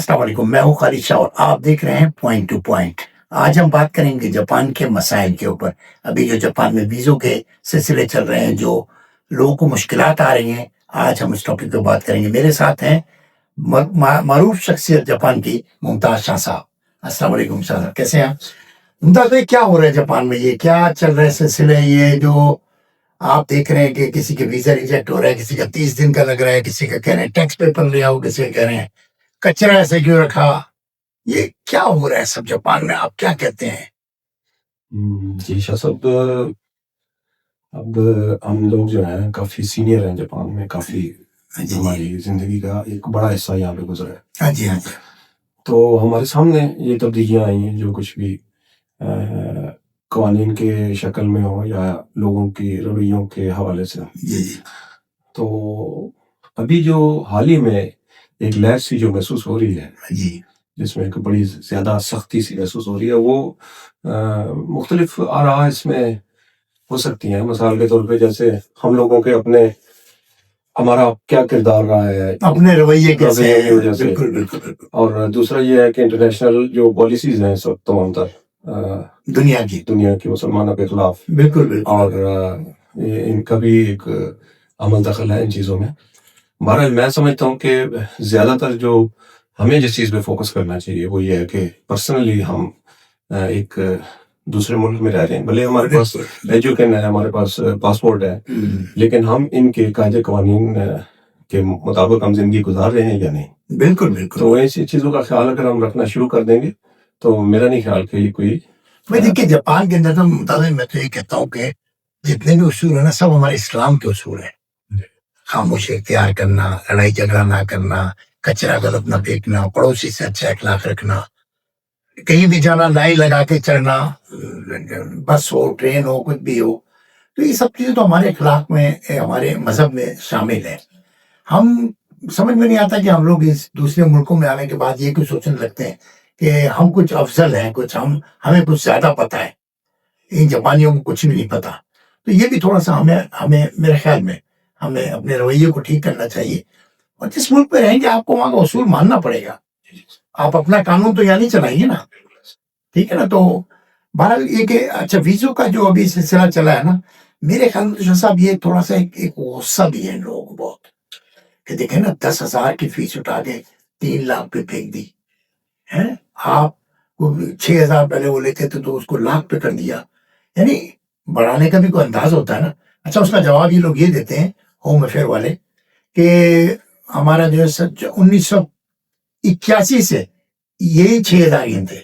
السلام علیکم، میں ہوں خالد شاہ اور آپ دیکھ رہے ہیں پوائنٹ ٹو پوائنٹ۔ آج ہم بات کریں گے جاپان کے مسائل کے اوپر۔ ابھی جو جاپان میں ویزوں کے سلسلے چل رہے ہیں، جو لوگوں کو مشکلات آ رہی ہیں، آج ہم اس ٹاپک پہ بات کریں گے۔ میرے ساتھ ہیں معروف شخصیت جاپان کی ممتاز شاہ صاحب۔ السلام علیکم شاہ صاحب، کیسے ہیں آپ؟ ممتاز بھائی، کیا ہو رہا ہے جاپان میں؟ یہ کیا چل رہا ہے سلسلے؟ یہ جو آپ دیکھ رہے ہیں کہ کسی کے ویزا ریجیکٹ ہو رہا ہے، کسی کا 30 دن کا لگ رہا ہے، کسی کا کہہ رہے ہیں ٹیکس پیپر لے آؤ، کسی کا کہہ رہے ہیں کچرا ایسے کیوں رکھا، یہ کیا ہو رہا ہے سب جاپان میں؟ آپ کیا کہتے ہیں؟ جی شاہ صاحب، اب ہم لوگ جو ہیں کافی سینئر ہیں جاپان میں، کافی ہماری زندگی کا ایک بڑا حصہ یہاں پہ گزرا ہے۔ ہاں جی ہاں جی، تو ہمارے سامنے یہ تبدیلیاں آئی ہیں، جو کچھ بھی قوانین کے شکل میں ہو یا لوگوں کی رویوں کے حوالے سے۔ جی جی تو ابھی جو حال ہی میں ایک لہر سی جو محسوس ہو رہی ہے، جی جس میں ایک بڑی زیادہ سختی سی محسوس ہو رہی ہے، وہ مختلف آراء اس میں ہو سکتی ہیں۔ مثال کے طور پہ جیسے ہم لوگوں کے ہمارا کیا کردار رہا ہے اپنے رویے کیسے رویے ہیں، کی وجہ سے، بالکل بالکل بالکل، اور دوسرا یہ ہے کہ انٹرنیشنل جو پالیسیز ہیں سب تمام تر دنیا کی مسلمانوں کے خلاف، بالکل بالکل، اور ان کا بھی ایک عمل دخل ہے ان چیزوں میں۔ بہرحال میں سمجھتا ہوں کہ زیادہ تر جو ہمیں جس چیز پہ فوکس کرنا چاہیے وہ یہ ہے کہ پرسنلی ہم ایک دوسرے ملک میں رہ رہے ہیں، بھلے ہمارے پاس ایجوکیشن ہے، ہمارے پاس پاسپورٹ ہے، لیکن ہم ان کے قاعدے قوانین کے مطابق ہم زندگی گزار رہے ہیں یا نہیں۔ بالکل بالکل، تو ایسی چیزوں کا خیال اگر ہم رکھنا شروع کر دیں گے تو میرا نہیں خیال کہ یہ کوئی میں دیکھیے جاپان کے اندر تو مطالعہ میں تو یہ کہتا ہوں کہ جتنے بھی اصول ہیں نا، سب ہمارے اسلام کے اصول ہیں۔ خاموشی اختیار کرنا، لڑائی جھگڑا نہ کرنا، کچرا غلط نہ پھینکنا، پڑوسی سے اچھا اخلاق رکھنا، کہیں بھی جانا لائن لگا کے چڑھنا، بس ہو ٹرین ہو کچھ بھی ہو، تو یہ سب چیزیں تو ہمارے اخلاق میں، ہمارے مذہب میں شامل ہیں۔ ہم سمجھ میں نہیں آتا کہ ہم لوگ اس دوسرے ملکوں میں آنے کے بعد یہ کچھ سوچنے لگتے ہیں کہ ہم کچھ افضل ہیں، کچھ ہمیں کچھ زیادہ پتہ ہے، ان جاپانیوں کو کچھ بھی نہیں پتہ۔ تو یہ بھی تھوڑا سا ہمیں میرے خیال میں ہمیں اپنے رویے کو ٹھیک کرنا چاہیے، اور جس ملک پہ رہیں گے آپ کو وہاں کا اصول ماننا پڑے گا۔ آپ اپنا قانون تو یہاں نہیں چلائیں گے نا، ٹھیک ہے نا؟ تو بہرحال یہ کہ اچھا ویزوں کا جو ابھی سلسلہ چلا ہے نا، میرے خیال میں تو شاہ صاحب یہ تھوڑا سا ایک غصہ بھی ہے ان لوگوں کو بہت، کہ دیکھیں نا 10,000 کی فیس اٹھا کے 3 لاکھ پہ پھینک دی ہے۔ آپ 6,000 پہلے وہ لیتے تھے تو اس کو لاکھ پہ کر دیا، یعنی بڑھانے کا بھی کوئی انداز ہوتا ہے نا۔ اچھا اس کا جواب یہ لوگ یہ دیتے ہیں ہوم افیئر والے کہ ہمارا جو ہے 1981 سے یہی 6,000 ین تھے،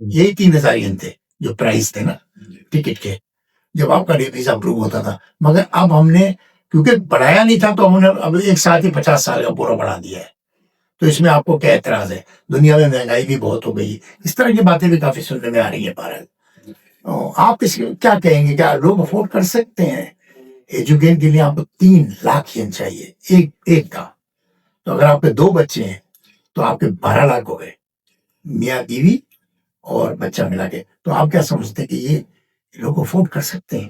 یہی 3,000 ین تھے جو پرائز تھے نا ٹکٹ کے، جب آپ کا ویزا اپروو ہوتا تھا۔ مگر اب ہم نے کیونکہ بڑھایا نہیں تھا تو ہم نے اب ایک ساتھ ہی 50 سال کا پورا بڑھا دیا ہے۔ تو اس میں آپ کو کیا اعتراض ہے؟ دنیا میں مہنگائی بھی بہت ہو گئی، اس طرح کی باتیں بھی کافی سننے میں آ رہی ہیں۔ بہرحال آپ کیا کہیں گے؟ کیا لوگ افورڈ کر سکتے ہیں؟ ایجوکیشن کے لیے آپ کو 3 لاکھ ین چاہیے ایک کا، تو اگر آپ کے 2 بچے ہیں تو آپ کے 12 لاکھ ہو گئے، میاں بیوی اور بچہ ملا کے۔ تو آپ کیا سمجھتے ہیں کہ یہ لوگ افورڈ کر سکتے ہیں؟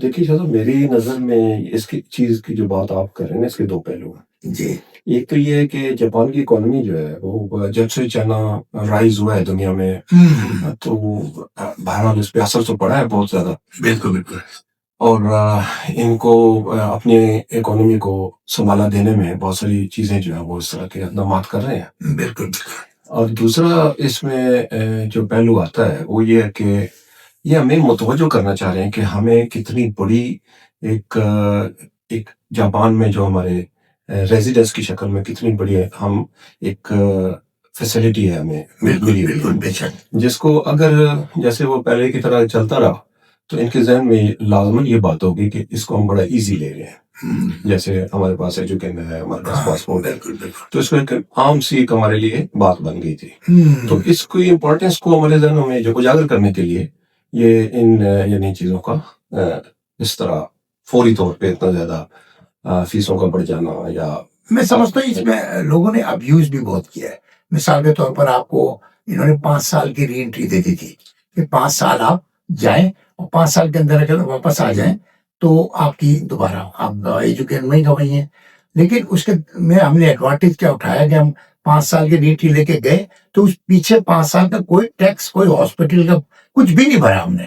دیکھیے شاہ صاحب، میری نظر میں اس کی چیز کی جو بات آپ کر رہے ہیں اس کے 2 پہلو ہیں۔ جی، ایک تو یہ ہے کہ جاپان کی اکانومی جو ہے وہ جب سے چائنا رائز ہوا ہے دنیا میں، تو بہرحال اس پہ اثر تو پڑا ہے بہت زیادہ۔ بالکل بالکل، اور ان کو اپنے اکانومی کو سنبھالا دینے میں بہت ساری چیزیں جو ہیں وہ اس طرح کے اقدامات کر رہے ہیں۔ بالکل۔ اور دوسرا اس میں جو پہلو آتا ہے وہ یہ ہے کہ یہ ہمیں متوجہ کرنا چاہ رہے ہیں کہ ہمیں کتنی بڑی ایک جاپان میں جو ہمارے ریزیڈنس کی شکل میں کتنی بڑی ہے ہم ایک فیسلٹی ہے ہمیں ملی ہوئی، جس کو اگر جیسے وہ پہلے کی طرح چلتا رہا تو ان کے ذہن میں لازماً یہ بات ہوگی کہ اس کو ہم بڑا ایزی لے رہے ہیں۔ جیسے ہمارے پاس ایجوکیشن ہے، ہمارے پاس پاسپورٹ ہے، تو اس کو ایک عام سی ایک ہمارے لیے بات بن گئی تھی۔ تو اس کو امپورٹینس کو ہمارے ذہنوں میں جو اجاگر کرنے کے لیے یہ یعنی چیزوں کا اس طرح فوری طور پہ اتنا زیادہ فیسوں کا بڑھ جانا، یا میں سمجھتا ہوں اس میں لوگوں نے ابیوز بھی بہت کیا ہے۔ مثال کے طور پر آپ کو انہوں نے 5 سال کی ری انٹری دے دی تھی کہ 5 سال آپ جائیں اور 5 سال کے اندر اگر واپس آ جائیں تو آپ کی دوبارہ آپ ایجوکیشن میں گوائی ہیں۔ لیکن اس کے میں ہم نے ایڈوانٹیج کیا اٹھایا کہ ہم 5 سال کی ڈیوٹی لے کے گئے تو اس پیچھے 5 سال کا کوئی ٹیکس کوئی ہاسپٹل کا کچھ بھی نہیں بھرا ہم نے,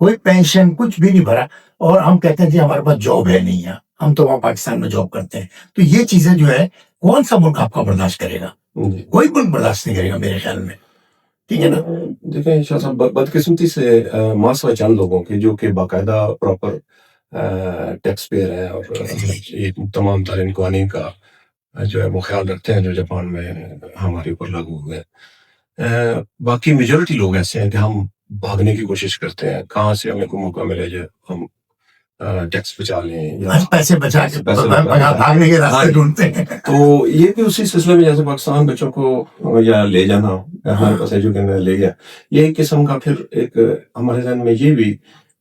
کوئی پینشن کچھ بھی نہیں بھرا. اور ہم کہتے ہیں جی ہمارے پاس جاب ہے نہیں ہے, ہم تو وہاں پاکستان میں جاب کرتے ہیں. تو یہ چیزیں جو ہے کون سا ملک آپ کا برداشت کرے گا؟ کوئی ملک برداشت نہیں کرے گا میرے خیال میں, ٹھیک ہے نا. دیکھیں شاہ صاحب, بدقسمتی سے معاشرہ چند لوگوں کے جو کہ باقاعدہ پراپر ٹیکس پیئر ہیں اور یہ تمام ترین قوانین کا جو ہے وہ خیال رکھتے ہیں جو جاپان میں ہمارے اوپر لاگو ہوئے ہیں. باقی میجورٹی لوگ ایسے ہیں کہ ہم بھاگنے کی کوشش کرتے ہیں, کہاں سے ہمیں کوئی موقع ملے جو ہم ٹیکس بچا لیں یا پیسے بچا کے بھاگنے کے راستے ڈھونڈتے ہیں. تو یہ بھی اسی سلسلے میں جیسے پاکستان بچوں کو یا لے جانا ہمارے پاس ایجوکیشن لے گیا, یہ ایک قسم کا پھر ایک ہمارے ذہن میں یہ بھی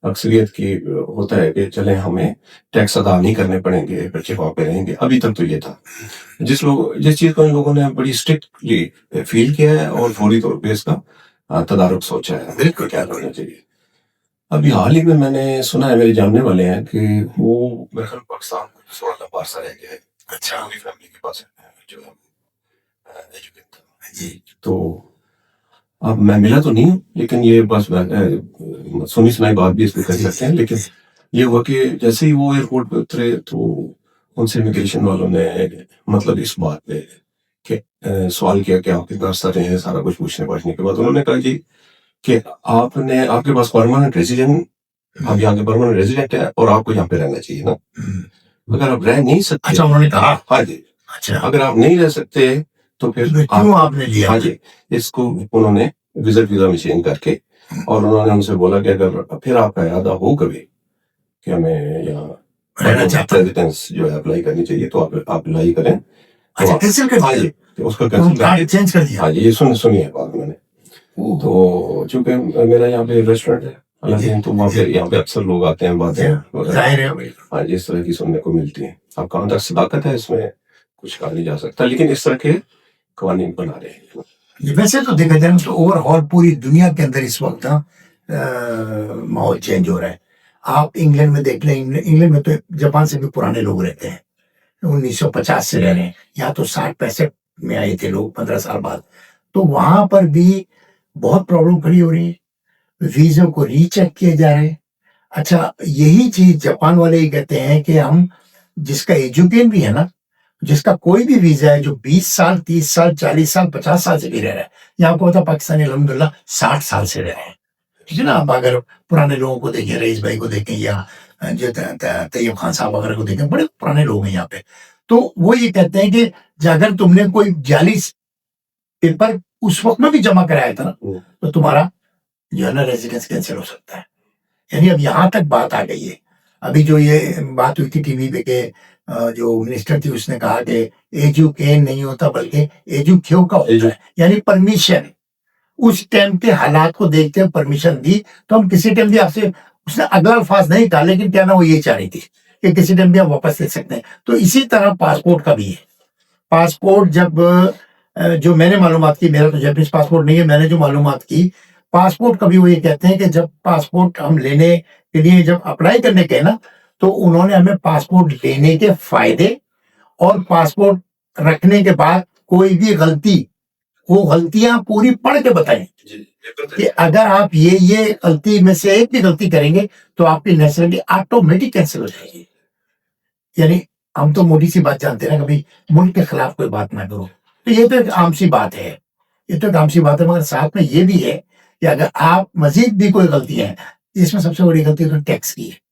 اکثریت کی ہوتا ہے کہ چلیں ہمیں ٹیکس ادا نہیں کرنے پڑیں گے, بچے وہاں پہ رہیں گے. ابھی تک تو یہ تھا جس چیز کو ان لوگوں نے بڑی اسٹرکٹلی فیل کیا ہے اور فوری طور پہ اس کا تدارک سوچا ہے بالکل کیا کرنا چاہیے. ابھی حال ہی میں نے سنا ہے, میرے جاننے والے ہیں کہ وہ میرے خیال پاکستان کو 16 لمبا عرصہ رہ گیا ہے. اچھا, پوری فیملی کے پاس جو ایجوکیٹ تھا جی. تو اب میں ملا تو نہیں ہوں, لیکن یہ بس سنی سنائی بات بھی اس پہ کر سکتے ہیں. لیکن یہ ہوا کہ جیسے ہی وہ ایئرپورٹ پہ اترے تو ان سے امیگریشن والوں نے مطلب اس بات پہ کہ سوال کیا کہ آپ کتنا عرصہ رہے ہیں, سارا کچھ پوچھنے کے بعد انہوں نے کہا جی کہ آپ کے پاس پرماننٹ ریزیڈنٹ, آپ یہاں کے پرماننٹ ریزیڈنٹ ہے اور آپ کو یہاں پہ رہنا چاہیے نا. اگر آپ رہ نہیں سکتے, اچھا انہوں نے کہا ہاں جی, اچھا اگر آپ نہیں رہ سکتے تو پھر کیوں آپ نے لیا؟ ہاں جی, اس کو انہوں نے وزٹ ویزا میں چینج کر کے اور انہوں نے ہم سے بولا کہ اگر پھر آپ کا ارادہ ہو کبھی کہ ہمیں یہاں ریزیڈنس جو ہے اپلائی کرنی چاہیے تو آپ اپلائی کریں. اچھا کینسل کر دیا؟ اس کا کینسل چینج کر دیا. ہاں جی, یہ سنی ہے بات میں نے. تو چونکہ میرا یہاں پہ ریسٹورینٹ ہے الگ, تو وہاں پہ یہاں پہ اکثر لوگ آتے ہیں, باتیں ہاں جی اس طرح کی سننے کو ملتی ہیں. اب کہاں تک صداقت ہے اس میں کچھ کہا نہیں جا سکتا, لیکن اس طرح کے قوانین بنا رہے ہیں. ویسے تو دیکھا جائے تو اوور آل پوری دنیا کے اندر اس وقت ماحول چینج ہو رہا ہے. آپ انگلینڈ میں دیکھ لیں, انگلینڈ میں تو جاپان سے بھی پرانے لوگ رہتے ہیں, 1950 سے رہ رہے ہیں. یہاں تو 60-65 میں آئے تھے لوگ 15 سال بعد. تو وہاں پر بھی بہت پرابلم کھڑی ہو رہی ہے, ویزوں کو ری چیک کیے جا رہے ہیں. اچھا یہی چیز جاپان والے ہی کہتے ہیں کہ ہم جس کا ایجوکیشن بھی ہے نا, جس کا کوئی بھی ویزا ہے جو 20 سال 30 سال 40 سال 50 سال سے بھی رہ رہا ہے, یہاں کو ہوتا پاکستانی الحمدللہ 60 سال سے رہ رہے ہیں. ٹھیک ہے نا. آپ اگر پرانے لوگوں کو دیکھیں, رئیس بھائی کو دیکھیں یا جو طیب خان صاحب وغیرہ کو دیکھیں, بڑے پرانے لوگ ہیں یہاں پہ. تو وہ یہ کہتے ہیں کہ اگر تم نے کوئی جعلی پیپر اس وقت میں بھی جمع کرایا تھا نا تو تمہارا جو ہے نا ریزیڈنس کینسل ہو سکتا ہے. یعنی اب یہاں تک بات آ گئی ہے. ابھی جو یہ بات ہوئی تھی ٹی وی پہ کہ جو منسٹر تھی اس نے کہا کہ ایجوکین نہیں ہوتا بلکہ ایجوکیو کا ہوتا ہے, یعنی پرمیشن. اس ٹائم کے حالات کو دیکھتے ہیں پرمیشن دی, تو ہم کسی ٹائم بھی آپ سے, اس نے اگلا الفاظ نہیں کہا لیکن کیا نا وہ یہ چاہ رہی تھی کہ کسی ٹائم بھی آپ واپس لے سکتے ہیں. تو اسی طرح پاسپورٹ کا بھی ہے. پاسپورٹ جب جو میں نے معلومات کی, میرا تو جیپنیز پاسپورٹ نہیں ہے, میں نے جو معلومات کی پاسپورٹ کا بھی وہ یہ کہتے ہیں کہ جب پاسپورٹ ہم لینے کے لیے جب اپلائی کرنے کے نا, تو انہوں نے ہمیں پاسپورٹ لینے کے فائدے اور پاسپورٹ رکھنے کے بعد کوئی بھی غلطی, وہ غلطیاں پوری پڑھ کے بتائیں کہ اگر آپ یہ غلطی میں سے ایک بھی غلطی کریں گے تو آپ کی نیشنلٹی آٹومیٹک کینسل ہو جائے گی. یعنی ہم تو موٹی سی بات جانتے ہیں, کبھی ملک کے خلاف کوئی بات نہ کرو. تو یہ تو ایک عام سی بات ہے, یہ تو ایک عام سی بات ہے. مگر ساتھ میں یہ بھی ہے کہ اگر آپ مزید بھی کوئی غلطی ہے, اس میں سب سے بڑی غلطی تو ٹیکس کی ہے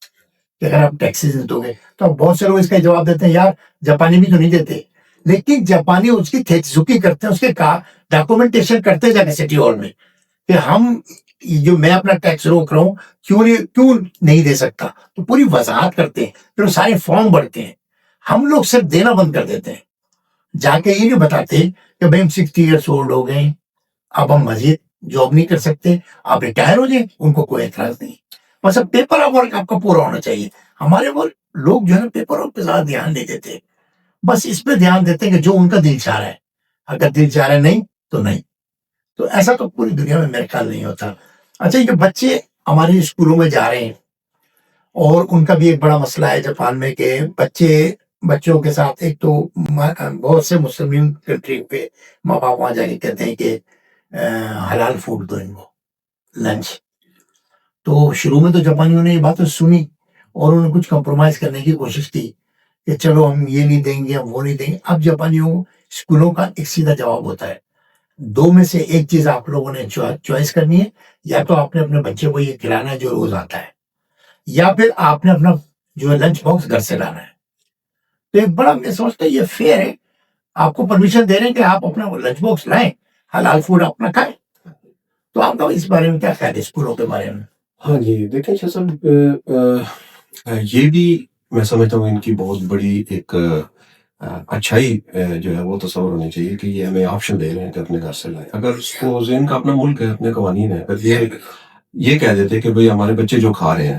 کہ اگر آپ ٹیکسز دو گے تو بہت سے لوگ اس کا جواب دیتے ہیں یار جاپانی بھی تو نہیں دیتے, لیکن جاپانی اس کی کھیچزکی کرتے ہیں, اس کے ڈاکومنٹیشن کرتے جا کے سٹی ہال میں کہ ہم جو میں اپنا ٹیکس روک رہا ہوں کیوں نہیں دے سکتا, تو پوری وضاحت کرتے ہیں. پھر سارے فارم بھرتے ہیں. ہم لوگ صرف دینا بند کر دیتے ہیں, جا کے یہ نہیں بتاتے کہ بھائی ہم 60 ایئرس اولڈ ہو گئے, اب ہم مزید جاب نہیں کر سکتے, آپ ریٹائر ہو جائیں. ان کو کوئی اعتراض نہیں, بس اب پیپر ورک آپ کا پورا ہونا چاہیے. ہمارے لوگ جو ہے نا پیپر ورک پہ زیادہ دھیان نہیں دیتے, بس اس پہ دھیان دیتے ہیں کہ جو ان کا دل چاہ رہا ہے, اگر دل چاہ رہا ہے نہیں تو نہیں. تو ایسا تو پوری دنیا میں میرے خیال نہیں ہوتا. اچھا یہ بچے ہمارے اسکولوں میں جا رہے ہیں, اور ان کا بھی ایک بڑا مسئلہ ہے جاپان میں کہ بچے بچوں کے ساتھ ایک تو بہت سے مسلم کنٹری پہ ماں باپ وہاں جا کے کہتے ہیں کہ حلال فوڈ دو ان کو لنچ. تو شروع میں تو جاپانیوں نے یہ بات سنی اور انہوں نے کچھ کمپرومائز کرنے کی کوشش کی کہ چلو ہم یہ نہیں دیں گے ہم وہ نہیں دیں گے. اب جاپانیوں اسکولوں کا ایک سیدھا جواب ہوتا ہے دو میں سے ایک چیز آپ لوگوں نے چوائس کرنی ہے, یا تو آپ نے اپنے بچے کو یہ کھلانا ہے جو روز آتا ہے, یا پھر آپ نے اپنا جو ہے لنچ باکس گھر سے لانا ہے. تو ایک بڑا میں سمجھتا یہ فیئر ہے, آپ کو پرمیشن دے رہے ہیں کہ آپ اپنا لنچ باکس لائیں, حلال فوڈ اپنا کھائیں. تو آپ کا اس بارے میں کیا خیال ہے اسکولوں کے بارے میں؟ ہاں جی دیکھیں شاہ صاحب یہ بھی میں سمجھتا ہوں ان کی بہت بڑی ایک اچھائی جو ہے وہ تصور ہونی چاہیے کہ یہ ہمیں آپشن دے رہے ہیں کہ اپنے گھر سے لائیں. اگر سپوز ان کا اپنا ملک ہے, اپنے قوانین ہے, اگر یہ کہہ دیتے کہ بھئی ہمارے بچے جو کھا رہے ہیں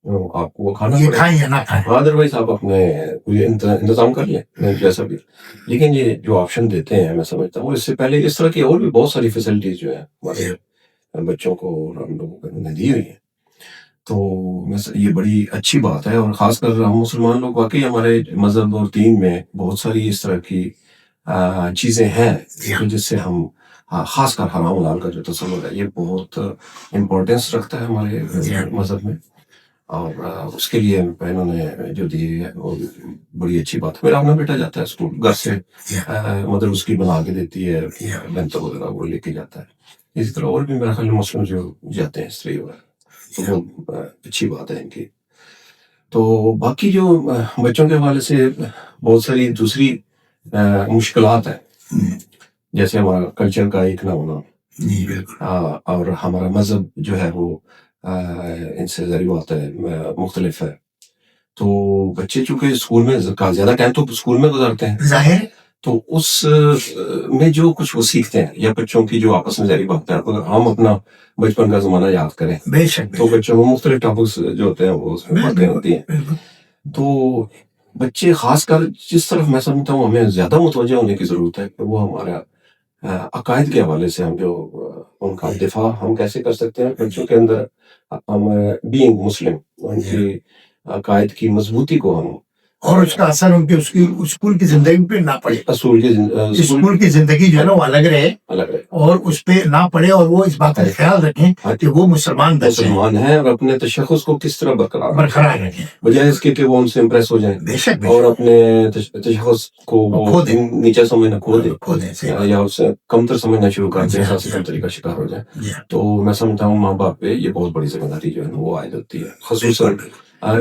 آپ کو وہ کھانا یہ پڑے کھائیں یا نہ کھائیں, ادروائز آپ اپنے کوئی انتظام کر لیں جیسا بھی. لیکن یہ جو آپشن دیتے ہیں میں سمجھتا ہوں اس سے پہلے اس طرح کی اور بھی بہت ساری فیسلٹیز جو ہیں ہمارے بچوں کو اور ہم لوگوں کو دی ہوئی ہیں. تو یہ بڑی اچھی بات ہے, اور خاص کر ہم مسلمان لوگ واقعی ہمارے مذہب اور دین میں بہت ساری اس طرح کی چیزیں ہیں جس سے ہم خاص کر حرام حلال کا جو تصور ہے یہ بہت امپورٹینس رکھتا ہے ہمارے مذہب میں, اور اس کے لیے انہوں نے جو دی ہے وہ بڑی اچھی بات ہے. میرا اپنا بیٹا جاتا ہے اسکول گھر سے, مدر اس کی بنا کے دیتی ہے, بنتر وغیرہ وہ لے کے جاتا ہے. اسی طرح اور بھی میرا خیال مسلم جو جاتے ہیں استری وغیرہ, تو وہ اچھی بات ہے ان کی. تو باقی جو بچوں کے حوالے سے بہت ساری دوسری مشکلات ہیں, جیسے ہمارا کلچر کا ایک نہ ہونا, اور ہمارا مذہب جو ہے وہ ان سے ضریب ہوتا ہے مختلف ہے. تو بچے چونکہ اسکول میں زیادہ ٹائم تو اسکول میں گزارتے ہیں ظاہر, تو اس میں جو کچھ وہ سیکھتے ہیں یا بچوں کی جو آپس میں ظاہری بات ہے, اگر ہم اپنا بچپن کا زمانہ یاد کریں بے شک تو بچوں کو مختلف ٹاپکس جو ہوتے ہیں وہ اس میں باتیں ہوتی ہیں. تو بچے خاص کر جس طرف میں سمجھتا ہوں ہمیں زیادہ متوجہ ہونے کی ضرورت ہے کہ وہ ہمارا عقائد کے حوالے سے ہم جو ان کا دفاع ہم کیسے کر سکتے ہیں بچوں کے اندر, ہم بینگ مسلم ان کی عقائد کی مضبوطی کو ہم, اور اس کا اثر ان کے اسکول کی زندگی پہ نہ پڑے, اسکول کی زندگی جو ہے نا وہ الگ رہے اور اس پہ نہ پڑے, اور وہ اس بات کا خیال رکھیں کہ وہ مسلمان ہیں اور اپنے تشخص کو کس طرح برقرار رکھیں, بجائے اس کے کہ وہ ان سے امپریس ہو جائیں بے شک اور اپنے تشخص کو وہ نیچا سمجھنا کھو دیں یا اس سے کمتر سمجھنا شروع کر دیں, احساس کمتری کا شکار ہو جائیں. تو میں سمجھتا ہوں ماں باپ پہ یہ بہت بڑی ذمہ داری جو ہے نا وہ عائد ہوتی ہے. خصوصاً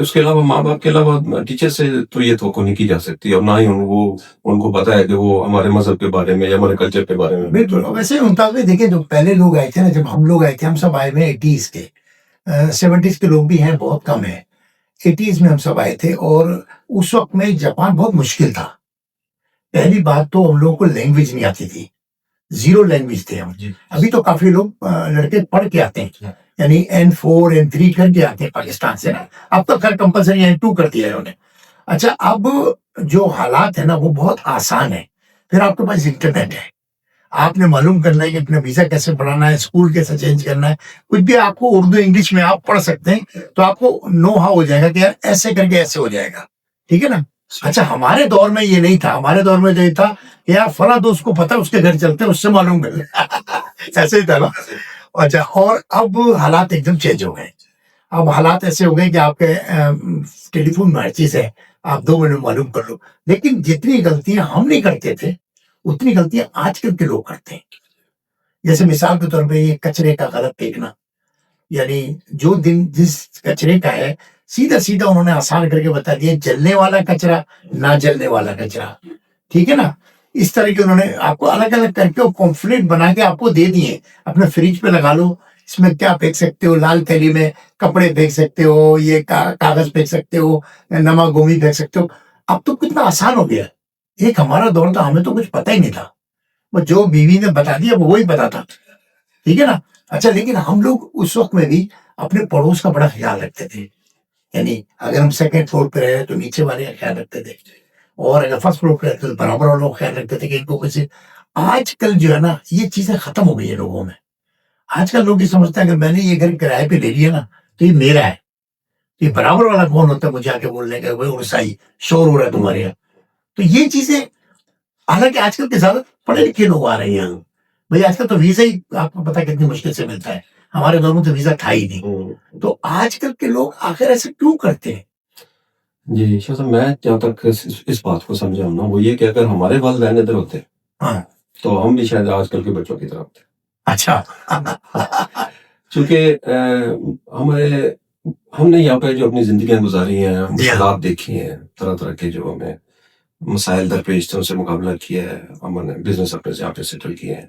اس کے علاوہ ماں باپ کے علاوہ ٹیچر سے تو یہ توقع نہیں کی جا سکتی, اور نہ ہی ان کو پتا ہے کہ وہ ہمارے مذہب کے بارے میں یا ہمارے کلچر کے بارے میں. بالکل. ویسے مطابق دیکھیں جو پہلے لوگ آئے تھے نا, جب ہم لوگ آئے تھے, ہم سب آئے ہوئے 80s کے, 70s کے لوگ بھی ہیں, بہت کم ہیں. 80s میں ہم سب آئے تھے, اور اس وقت میں جاپان بہت مشکل تھا. پہلی بات تو ہم لوگوں کو لینگویج نہیں آتی تھی, زیرو لینگویج تھے ہم. ابھی تو کافی لوگ لڑکے پڑھ کے آتے ہیں, یعنی N4 N3 کر کے آتے ہیں پاکستان سے نا. اب تو خیر کمپلسری N2 کر دیا ہے انہوں نے. اچھا, اب جو حالات ہے نا وہ بہت آسان ہے. پھر آپ کے پاس انٹرنیٹ ہے, آپ نے معلوم کرنا ہے کہ اپنا ویزا کیسے بڑھانا ہے, اسکول کیسے چینج کرنا ہے, کچھ بھی آپ کو اردو انگلش میں آپ پڑھ سکتے ہیں, تو آپ کو نو ہاؤ ہو جائے گا کہ یار ایسے کر کے ایسے ہو جائے گا, ٹھیک ہے نا. اچھا, ہمارے دور میں یہ نہیں تھا. ہمارے دور میں یہ تھا کہ یار فلاں دوست کو پتا اس کے گھر چلتے ہیں, اس سے معلوم کر لیں ایسے ہی تھا نا. اچھا, اور اب حالات ایک دم چینج ہو گئے. اب حالات ایسے ہو گئے کہ آپ کے ٹیلی فون میں ہر چیز ہے, آپ 2 منٹ معلوم کر لو. لیکن جتنی غلطیاں ہم نہیں کرتے تھے اتنی غلطیاں آج کل کے لوگ کرتے ہیں. جیسے مثال کے طور پہ یہ کچرے کا غلط پھینکنا, یعنی جو دن جس کچرے کا ہے سیدھا سیدھا انہوں نے آسان کر کے بتا دیا, جلنے والا کچرا, نہ جلنے والا کچرا, ٹھیک ہے نا. اس طرح کے انہوں نے آپ کو الگ الگ کر کے کمپلیٹ بنا کے آپ کو دے دیے. اپنے فریج پہ لگا لو, اس میں کیا پھینک سکتے ہو, لال تھیلی میں کپڑے پھینک سکتے ہو, یہ کاغذ پھینک سکتے ہو, نمک گومی پھینک سکتے ہو. اب تو کتنا آسان ہو گیا. ایک ہمارا دور تھا, ہمیں تو کچھ پتہ ہی نہیں تھا, وہ جو بیوی نے بتا دیا وہی پتا تھا, ٹھیک ہے نا. اچھا, لیکن ہم لوگ اس وقت میں بھی اپنے پڑوس کا بڑا خیال رکھتے تھے. یعنی اگر ہم 2nd فلور پہ رہے تو نیچے والے کا خیال رکھتے تھے, اور اگر 1st فلور پہ رہتے تو برابر والوں کا خیال رکھتے تھے کہ ان کو کیسے. آج کل جو ہے نا یہ چیزیں ختم ہو گئی ہیں لوگوں میں. آج کل لوگ یہ سمجھتے ہیں اگر میں نے یہ گھر کرائے پہ لے لیا نا تو یہ میرا ہے. یہ برابر والا کون ہوتا ہے مجھے آ کے بولنے کا, بھائی رسائی شور ہو رہا ہے تمہارے یہاں, تو یہ چیزیں، حالانکہ آج کل کے زیادہ پڑھے لکھے لوگ آ رہے ہیں بھائی. آج کل تو ویزا ہی آپ کو پتا کتنی مشکل سے ملتا ہے. ہمارے دور میں تو ویزا تھا ہی نہیں. تو آج کل کے لوگ آخر ایسے کیوں کرتے ہیں؟ جی شاہ صاحب، میں جہاں تک اس بات کو سمجھا ہوں نا، وہ یہ کہ اگر ہمارے والدین ادھر ہوتے ہاں تو ہم بھی شاید آج کل کے بچوں کی طرح ہوتے. اچھا. چونکہ ہم نے یہاں پہ جو اپنی زندگیاں گزاری ہیں، مشکلات دیکھی ہیں، طرح طرح کے جو ہمیں مسائل درپیش تھے، ان سے مقابلہ کیا ہے. ہم نے بزنس اپنے سے یہاں پہ سیٹل کیے ہیں،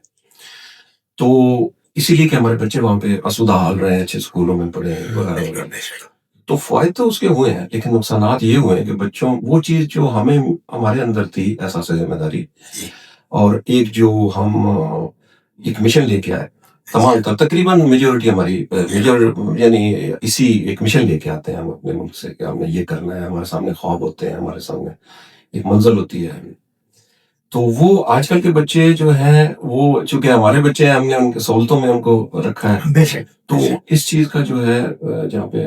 تو اسی لیے کہ ہمارے بچے وہاں پہ آسودہ حال رہے ہیں، اچھے اسکولوں میں پڑھے ہیں وغیرہ وغیرہ. تو فوائد تو اس کے ہوئے ہیں، لیکن نقصانات یہ ہوئے ہیں کہ بچوں وہ چیز جو ہمارے اندر تھی، احساس ذمہ داری، اور ایک جو ہم ایک مشن لے کے آئے تمام تقریباً میجورٹی ہماری یعنی اسی ایک مشن لے کے آتے ہیں ہم اپنے ملک سے کہ ہم نے یہ کرنا ہے. ہمارے سامنے خواب ہوتے ہیں، ہمارے سامنے ایک منزل ہوتی ہے. تو وہ آج کل کے بچے جو ہیں، وہ چونکہ ہمارے بچے ہیں، ہم نے ان کے سہولتوں میں ان کو رکھا ہے. بے شک. تو اس چیز کا جو ہے جہاں پہ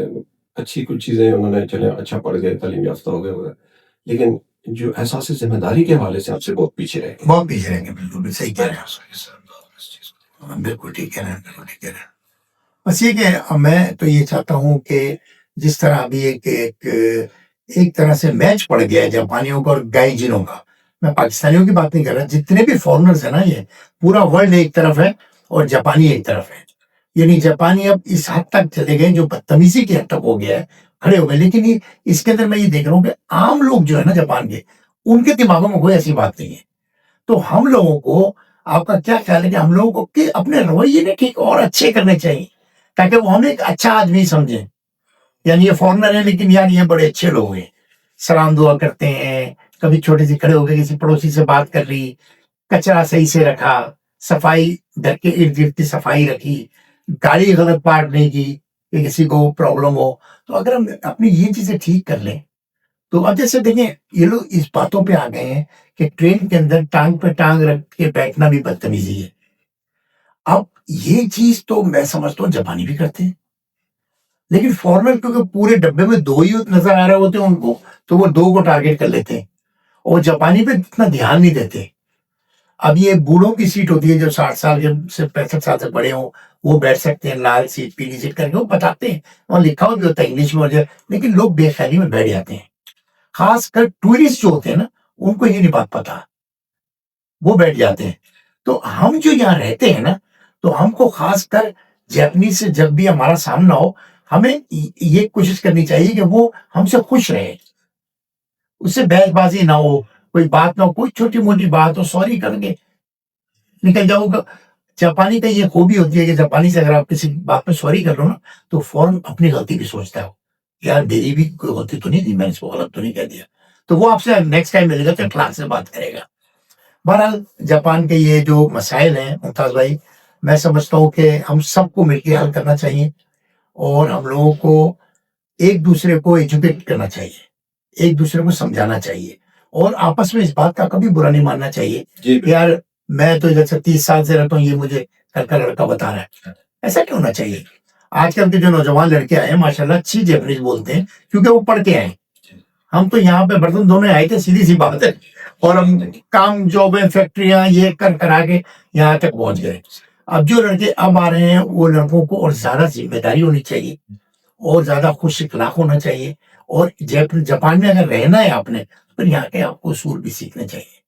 اچھی کچھ چیزیں انہوں نے، چلے اچھا پڑھ گئے، تعلیم یافتہ ہو گئے، لیکن جو احساس ذمہ داری کے حوالے سے آپ سے بہت پیچھے رہ گئے. بہت پیچھے رہیں گے. بالکل صحیح کہہ رہے ہیں. بالکل ٹھیک کہہ رہے ہیں. بالکل ٹھیک کہہ رہے ہیں. بس یہ کہ میں تو یہ چاہتا ہوں کہ جس طرح ابھی ایک طرح سے میچ پڑ گیا ہے جاپانیوں کا اور گائجنوں کا. میں پاکستانیوں کی بات نہیں کر رہا، جتنے بھی فورنرز ہیں نا، یہ پورا ورلڈ ایک طرف ہے اور جاپانی ایک طرف ہے. یعنی جاپانی اب اس حد تک چلے گئے جو بدتمیزی کی حد تک ہو گیا ہے، کھڑے ہو گئے. لیکن اس کے اندر میں یہ دیکھ رہا ہوں کہ عام لوگ جو ہے نا جاپان کے، ان کے دماغوں میں کوئی ایسی بات نہیں ہے. تو ہم لوگوں کو، آپ کا کیا خیال ہے کہ ہم لوگوں کو کہ اپنے رویے نے ٹھیک اور اچھے کرنے چاہیے تاکہ وہ ہمیں ایک اچھا آدمی سمجھیں؟ یعنی یہ فورنر ہیں لیکن یار یہ بڑے اچھے لوگ ہیں، سلام دعا کرتے ہیں، کبھی چھوٹے سے کھڑے ہو کے کسی پڑوسی سے بات کر لی، کچرا صحیح سے رکھا، صفائی، گھر کے ارد گرد کی صفائی رکھی، گاڑی غلط پارک نہیں کی کہ کسی کو پرابلم ہو. تو اگر ہم اپنی یہ چیزیں ٹھیک کر لیں تو اب جیسے دیکھیں یہ لوگ اس باتوں پہ آ گئے ہیں کہ ٹرین کے اندر ٹانگ پہ ٹانگ رکھ کے بیٹھنا بھی بدتمیزی ہے. اب یہ چیز تو میں سمجھتا ہوں جاپانی بھی کرتے ہیں، لیکن فورنر کیونکہ پورے ڈبے میں دو ہی نظر آ رہے ہوتے ہیں ان کو، تو وہ دو کو ٹارگیٹ کر لیتے ہیں اور جاپانی پہ اتنا دھیان نہیں دیتے. اب یہ بوڑھوں کی سیٹ ہوتی ہے جو 60 سال کے سے 65 سال سے بڑے ہوں، وہ بیٹھ سکتے ہیں، لال سیٹ پیلی سیٹ کر کے وہ بتاتے ہیں، وہاں لکھا ہوا بھی ہوتا ہے انگلش میں، لیکن لوگ بے خیالی میں بیٹھ جاتے ہیں. خاص کر ٹورسٹ جو ہوتے ہیں نا، ان کو یہ نہیں بات پتا، وہ بیٹھ جاتے ہیں. تو ہم جو یہاں رہتے ہیں نا، تو ہم کو خاص کر جیپنیز سے جب بھی ہمارا سامنا ہو، ہمیں یہ کوشش کرنی چاہیے کہ وہ ہم سے خوش رہے، اس سے بحث بازی نہ ہو، کوئی بات نہ ہو، کوئی چھوٹی موٹی بات ہو سوری کر کے نکل جاؤ گا. جاپانی کا یہ خوبی ہوتی ہے کہ جاپانی سے اگر آپ کسی بات میں سوری کر لو نا، تو فوراً اپنی غلطی بھی سوچتا ہے، یار میری بھی کوئی غلطی تو نہیں تھی، میں نے اس کو غلط تو نہیں کہہ دیا. تو وہ آپ سے نیکسٹ ٹائم ملے گا تو اخلاق سے بات کرے گا. بہرحال جاپان کے یہ جو مسائل ہیں ممتاز بھائی، میں سمجھتا ہوں کہ ہم سب کو مل کے حل کرنا چاہیے، اور ہم لوگوں کو ایک دوسرے کو ایجوکیٹ کرنا چاہیے، ایک دوسرے کو سمجھانا چاہیے، اور آپس میں اس بات کا کبھی برا نہیں ماننا چاہیے کہ یار میں تو ادھر سے 30 سال سے رہتا ہوں، یہ مجھے کل کا لڑکا بتا رہا ہے. ایسا کیوں ہونا چاہیے؟ آج کل کے جو نوجوان لڑکے آئے ہیں ماشاءاللہ اچھی جیپنیز بولتے ہیں کیونکہ وہ پڑھ کے آئے. ہم تو یہاں پہ برتن دھونے آئے تھے، سیدھی سی بات ہے، اور ہم کام جابیں فیکٹریاں یہ کرا کے یہاں تک پہنچ گئے. اب جو لڑکے اب آ رہے ہیں وہ لڑکوں کو اور زیادہ ذمہ داری ہونی چاہیے، اور زیادہ خوش اخلاق ہونا چاہیے، اور جاپان میں اگر رہنا ہے آپ نے، پھر یہاں کے آپ کو اصول بھی سیکھنے چاہیے،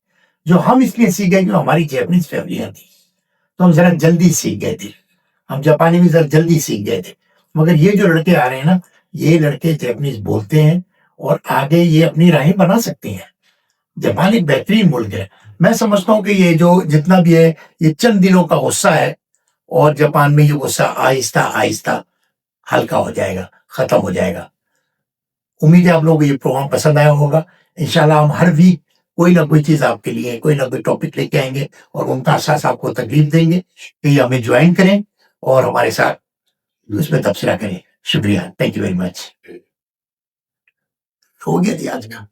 جو ہم اس لیے سیکھ گئے کہ ہماری جیپنیز فیملیاں تھیں تو ہم ذرا جلدی سیکھ گئے تھے، ہم جاپانی بھی ذرا جلدی سیکھ گئے تھے. مگر یہ جو لڑکے آ رہے ہیں نا، یہ لڑکے جیپنیز بولتے ہیں اور آگے یہ اپنی راہیں بنا سکتے ہیں. جاپان ایک بہترین ملک ہے. میں سمجھتا ہوں کہ یہ جو جتنا بھی ہے یہ چند دنوں کا غصہ ہے، اور جاپان میں یہ غصہ آہستہ آہستہ ہلکا ہو جائے گا، ختم ہو جائے گا. امید ہے آپ لوگوں کو یہ پروگرام پسند آیا ہوگا. انشاءاللہ ہم ہر ویک کوئی نہ کوئی چیز آپ کے لیے، کوئی نہ کوئی ٹاپک لے کے آئیں گے، اور ان کا احساس آپ کو تکلیف دیں گے کہ یہ ہمیں جوائن کریں اور ہمارے ساتھ اس میں تبصرہ کریں. شکریہ، تھینک یو ویری مچ. ہو گیا جی آج کا.